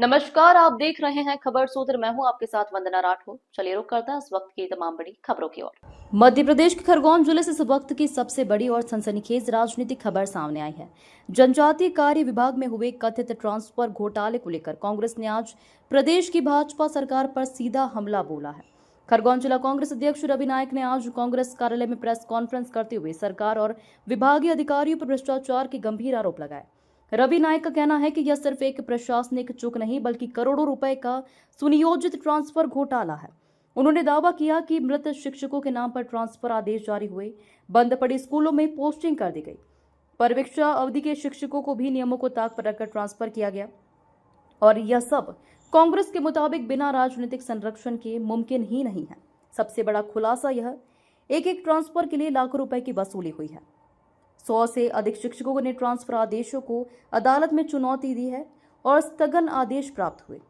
नमस्कार, आप देख रहे हैं खबर सूत्र। मैं हूं आपके साथ वंदना राठौर। चलिए रुक करते हैं इस वक्त की तमाम बड़ी खबरों की ओर। मध्य प्रदेश के खरगोन जिले से इस वक्त की सबसे बड़ी और सनसनीखेज राजनीतिक खबर सामने आई है। जनजातीय कार्य विभाग में हुए कथित ट्रांसफर घोटाले को लेकर कांग्रेस ने आज प्रदेश की भाजपा सरकार पर सीधा हमला बोला है। खरगोन जिला कांग्रेस अध्यक्ष रवि नायक ने आज कांग्रेस कार्यालय में प्रेस कॉन्फ्रेंस करते हुए सरकार और विभागीय अधिकारियों पर भ्रष्टाचार के गंभीर आरोप लगाए। रवि नायक का कहना है कि यह सिर्फ एक प्रशासनिक चूक नहीं बल्कि करोड़ों रुपए का सुनियोजित ट्रांसफर घोटाला है। उन्होंने दावा किया कि मृत शिक्षकों के नाम पर ट्रांसफर आदेश जारी हुए, बंद पड़ी स्कूलों में पोस्टिंग कर दी गई, परीक्षा अवधि के शिक्षकों को भी नियमों को ताक पर रखकर ट्रांसफर किया गया और यह सब कांग्रेस के मुताबिक बिना राजनीतिक संरक्षण के मुमकिन ही नहीं है। सबसे बड़ा खुलासा यह एक ट्रांसफर के लिए लाखों रुपए की वसूली हुई है। 100 से अधिक शिक्षकों ने ट्रांसफर आदेशों को अदालत में चुनौती दी है और स्थगन आदेश प्राप्त हुए,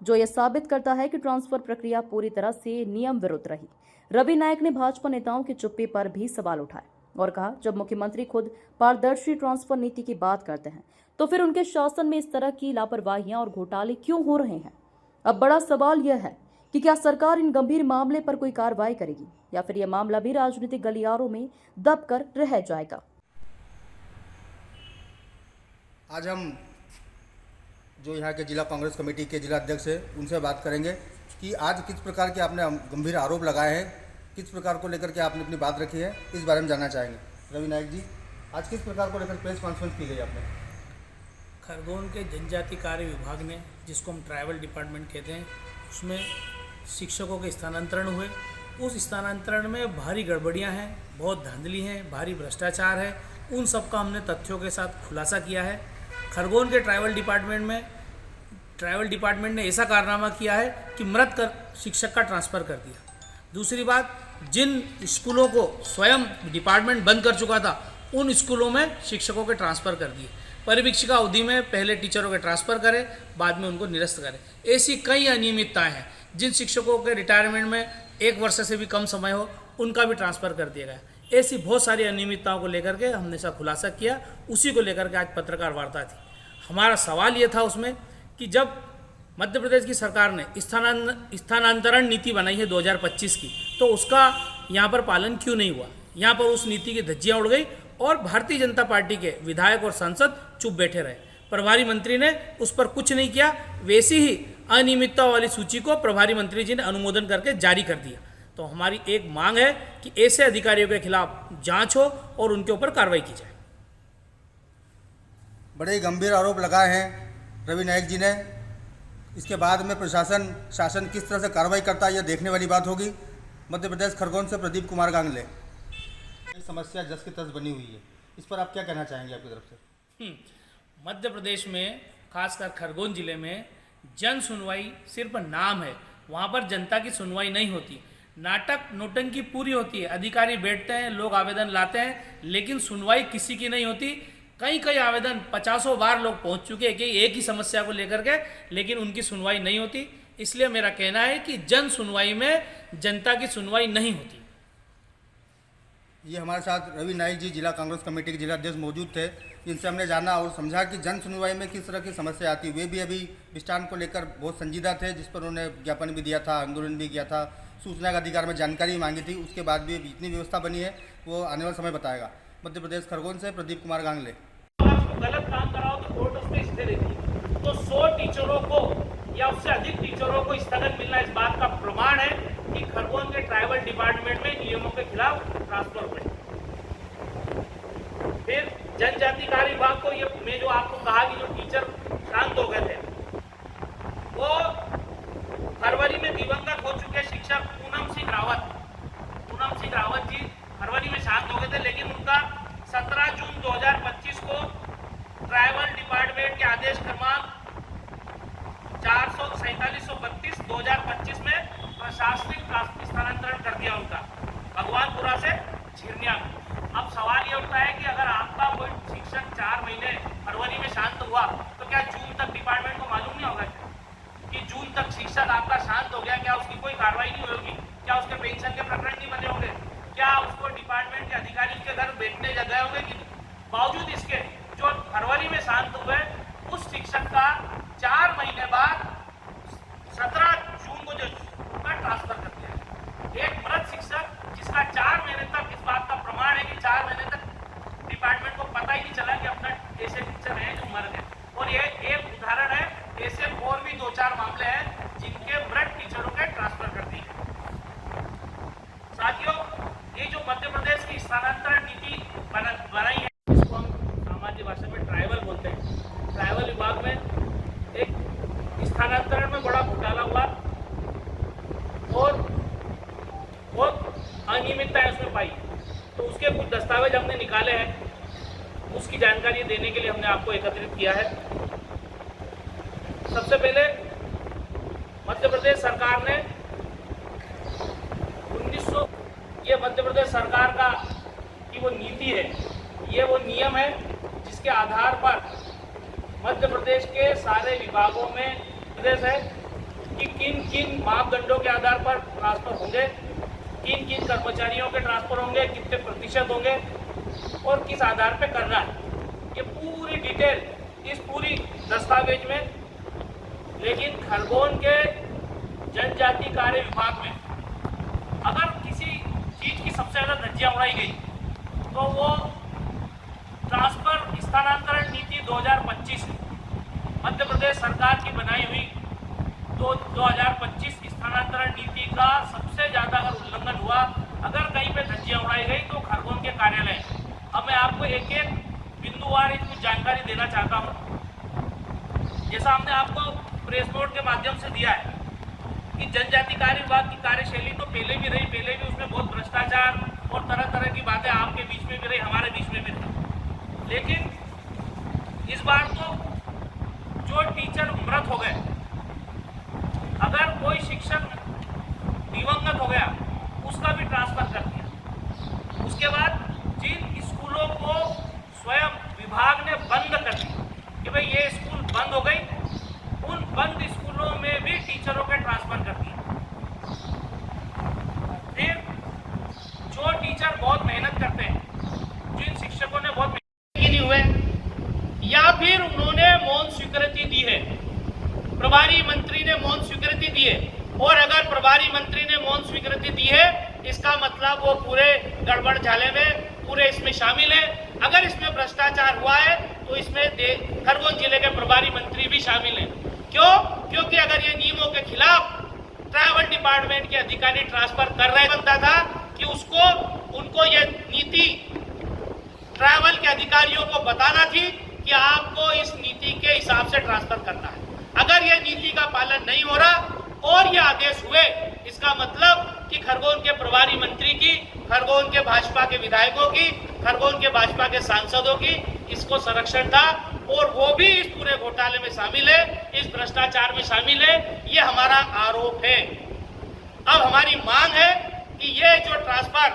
जो यह साबित करता है कि ट्रांसफर प्रक्रिया पूरी तरह से नियम विरुद्ध रही। रवि नायक ने भाजपा नेताओं की चुप्पी पर भी सवाल उठाए और कहा, जब मुख्यमंत्री खुद पारदर्शी ट्रांसफर नीति की बात करते हैं तो फिर उनके शासन में इस तरह की लापरवाहियां और घोटाले क्यों हो रहे हैं। अब बड़ा सवाल यह है कि क्या सरकार इन गंभीर मामले पर कोई कार्रवाई करेगी या फिर यह मामला भी राजनीतिक गलियारों में दबकर रह जाएगा। आज हम जो यहाँ के जिला कांग्रेस कमेटी के जिला अध्यक्ष हैं उनसे बात करेंगे कि आज किस प्रकार के आपने गंभीर आरोप लगाए हैं, किस प्रकार को लेकर के आपने अपनी बात रखी है, इस बारे में जानना चाहेंगे। रवि नायक जी, आज किस प्रकार को लेकर प्रेस कॉन्फ्रेंस की गई आपने? खरगोन के जनजाति कार्य विभाग ने, जिसको हम ट्राइबल डिपार्टमेंट कहते हैं, उसमें शिक्षकों के स्थानांतरण हुए। उस स्थानांतरण में भारी गड़बड़ियाँ हैं, बहुत धांधली हैं, भारी भ्रष्टाचार है। उन सब का हमने तथ्यों के साथ खुलासा किया है। खरगोन के ट्राइबल डिपार्टमेंट ने ऐसा कारनामा किया है कि मृत कर शिक्षक का ट्रांसफ़र कर दिया। दूसरी बात, जिन स्कूलों को स्वयं डिपार्टमेंट बंद कर चुका था उन स्कूलों में शिक्षकों के ट्रांसफ़र कर दिए। परिवीक्षिका अवधि में पहले टीचरों के ट्रांसफ़र करें, बाद में उनको निरस्त करें। ऐसी कई अनियमितताएं हैं। जिन शिक्षकों के रिटायरमेंट में 1 वर्ष से भी कम समय हो उनका भी ट्रांसफ़र कर दिया गया। ऐसी बहुत सारी अनियमितताओं को लेकर के हमने ऐसा खुलासा किया। उसी को लेकर के आज पत्रकार वार्ता थी। हमारा सवाल ये था उसमें कि जब मध्य प्रदेश की सरकार ने स्थानांतरण नीति बनाई है 2025 की, तो उसका यहाँ पर पालन क्यों नहीं हुआ। यहाँ पर उस नीति की धज्जियाँ उड़ गई और भारतीय जनता पार्टी के विधायक और सांसद चुप बैठे रहे। प्रभारी मंत्री ने उस पर कुछ नहीं किया। वैसी ही अनियमितता वाली सूची को प्रभारी मंत्री जी ने अनुमोदन करके जारी कर दिया। तो हमारी एक मांग है कि ऐसे अधिकारियों के खिलाफ जांच हो और उनके ऊपर कार्रवाई की जाए। बड़े गंभीर आरोप लगाए हैं रवि नायक जी ने। इसके बाद में शासन किस तरह से कार्रवाई करता है, यह देखने वाली बात होगी। मध्य प्रदेश खरगोन से प्रदीप कुमार गांगले। समस्या जस की तस बनी हुई है, इस पर आप क्या कहना चाहेंगे आपकी तरफ से? मध्य प्रदेश में खासकर खरगोन जिले में जन सुनवाई सिर्फ नाम है। वहाँ पर जनता की सुनवाई नहीं होती। नाटक नौटंकी पूरी होती है। अधिकारी बैठते हैं, लोग आवेदन लाते हैं, लेकिन सुनवाई किसी की नहीं होती। कई आवेदन 50 बार लोग पहुंच चुके हैं कि एक ही समस्या को लेकर के, लेकिन उनकी सुनवाई नहीं होती। इसलिए मेरा कहना है कि जन सुनवाई में जनता की सुनवाई नहीं होती। ये हमारे साथ रवि नायक जी जिला कांग्रेस कमेटी के जिला अध्यक्ष मौजूद थे, जिनसे हमने जाना और समझा कि जन सुनवाई में किस तरह की समस्या आती है। वे भी अभी विस्तार को लेकर बहुत संजीदा थे, जिस पर उन्होंने ज्ञापन भी दिया था, आंदोलन भी किया था, सूचना का अधिकार में जानकारी मांगी थी। उसके बाद भी जितनी व्यवस्था बनी है वो आने वाला समय बताएगा। मध्य प्रदेश खरगोन से प्रदीप कुमार गांगले। गलत काम कराओ तो कोर्ट उस पर स्टे देती है। तो 100 टीचरों को या उससे अधिक टीचरों को स्थगन मिलना इस बात का प्रमाण है कि खरगोन के ट्राइबल डिपार्टमेंट में नियमों के खिलाफ ट्रांसफर हुए। फिर जनजाति कार्य विभाग को ये मैं जो आपको कहा कि जो टीचर शांत हो गए थे, वो फरवरी में दिवंगत हो चुके शिक्षक पूनम सिंह रावत जी फरवरी में शांत हो गए थे, लेकिन उनका 17 जून 2025 को ट्राइबल डिपार्टमेंट के आदेश क्रमांक 4732 में प्रशासनिक स्थानांतरण कर दिया उनका भगवानपुरा से झिरनिया में। अब सवाल ये उठता है कि अगर आपका कोई शिक्षक 4 महीने फरवरी में शांत हुआ तो क्या जून तक डिपार्टमेंट को मालूम नहीं होगा कि जून तक शिक्षक आपका शांत हो गया? क्या उसकी कोई कार्रवाई नहीं होगी? क्या उसके पेंशन के प्रकरण नहीं बने होंगे? क्या उसको डिपार्टमेंट के अधिकारी के घर बैठने गए होंगे? कि बावजूद इसके जो फरवरी में शांत हुए, उस शिक्षक का 4 महीने बाद की भाषा में ट्राइबल बोलते हैं। ट्राइबल विभाग में एक स्थानांतरण में बड़ा घोटाला हुआ और बहुत अनियमितताएं उसमें पाई, तो उसके कुछ दस्तावेज हमने निकाले हैं, उसकी जानकारी देने के लिए हमने आपको एकत्रित किया है। सबसे पहले मध्य प्रदेश सरकार ने 1900 ये मध्य प्रदेश सरकार का की वो नीति है, ये वो नियम है जिसके आधार पर मध्य प्रदेश के सारे विभागों में निर्देश है कि किन किन मापदंडों के आधार पर ट्रांसफर होंगे, किन किन कर्मचारियों के ट्रांसफर होंगे, कितने प्रतिशत होंगे और किस आधार पर करना है। ये पूरी डिटेल इस पूरी दस्तावेज में। लेकिन खरगोन के जनजाति कार्य विभाग में अगर किसी चीज की सबसे ज़्यादा धज्जियां उड़ाई गई तो वो ट्रांसफर स्थानांतरण नीति 2025 मध्य प्रदेश सरकार की बनाई हुई 2025 स्थानांतरण नीति का सबसे ज़्यादा अगर उल्लंघन हुआ, अगर कहीं पे धज्जियां उड़ाई गई तो खरगोन के कार्यालय। अब मैं आपको एक एक बिंदुवार कुछ जानकारी देना चाहता हूँ। जैसा हमने आपको प्रेस नोट के माध्यम से दिया है कि जनजाति कार्य विभाग की कार्यशैली तो पहले भी रही, पहले भी उसमें बहुत भ्रष्टाचार और तरह तरह की बातें आपके बीच में भी रही, हमारे बीच में भी रही। लेकिन इस बार तो जो टीचर मृत हो गए, अगर कोई शिक्षक दिवंगत हो गया उसका भी ट्रांसफर कर दिया। उसके बाद जिन स्कूलों को स्वयं विभाग ने बंद कर दिया कि भाई ये स्कूल बंद हो गई, उन बंद स्कूलों में भी टीचरों के ट्रांसफर कर दिए। फिर जो टीचर बहुत मेहनत करते हैं, जिन शिक्षकों ने बहुत मेहनत नहीं हुए या फिर उन्होंने मौन स्वीकृति दी है, प्रभारी मंत्री ने मौन स्वीकृति दी है, और अगर प्रभारी मंत्री ने मौन स्वीकृति दी है इसका मतलब वो पूरे गड़बड़ झाले में पूरे इसमें शामिल है। अगर इसमें भ्रष्टाचार हुआ है तो इसमें खरगोन जिले के प्रभारी मंत्री भी शामिल हैं। क्यों? क्योंकि अगर ये नियमों के खिलाफ ट्रैवल डिपार्टमेंट के अधिकारी ट्रांसफर कर रहे बनता था कि उनको ये नीति ट्रैवल के अधिकारियों को बताना थी कि आपको इस नीति के हिसाब से ट्रांसफर करना है। अगर ये नीति का पालन नहीं हो रहा और ये आदेश हुए, इसका मतलब कि खरगोन के प्रभारी मंत्री की, खरगोन के भाजपा के विधायकों की, खरगोन के भाजपा के सांसदों की इसको संरक्षण था और वो भी इस पूरे घोटाले में शामिल है, इस भ्रष्टाचार में शामिल है। ये हमारा आरोप है। अब हमारी मांग है कि ये जो ट्रांसफर,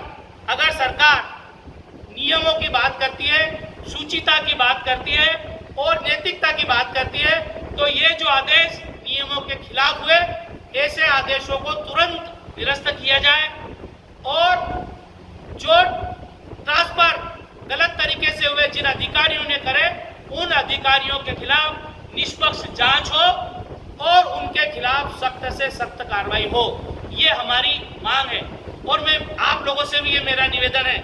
अगर सरकार नियमों की बात करती है, शुचिता की बात करती है और नैतिकता की बात करती है, तो ये जो आदेश नियमों के खिलाफ हुए, ऐसे आदेशों को तुरंत निरस्त किया जाए और जो ट्रांसफर गलत तरीके से हुए, जिन अधिकारियों ने करे, उन अधिकारियों के खिलाफ निष्पक्ष जांच हो और उनके खिलाफ सख्त से सख्त कार्रवाई हो। ये हमारी मांग है। और मैं आप लोगों से भी ये मेरा निवेदन है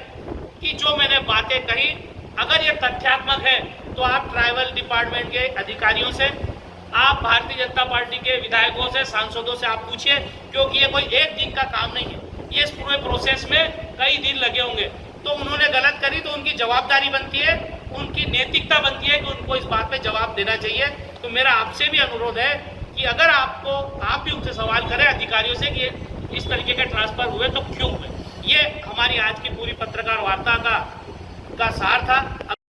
कि जो मैंने बातें कही, अगर ये तथ्यात्मक है तो आप ट्राइबल डिपार्टमेंट के अधिकारियों से, आप भारतीय जनता पार्टी के विधायकों से, सांसदों से आप पूछिए, क्योंकि ये कोई एक दिन का काम नहीं है। ये इस पूरे प्रोसेस में कई दिन लगे होंगे। तो उन्होंने गलत करी तो उनकी जवाबदारी बनती है, उनकी नैतिकता बनती है कि उनको इस बात पे जवाब देना चाहिए। तो मेरा आपसे भी अनुरोध है कि अगर आप भी उनसे सवाल करें अधिकारियों से कि इस तरीके के ट्रांसफर हुए तो क्यों हुए। ये हमारी आज की पूरी पत्रकार वार्ता का सार था।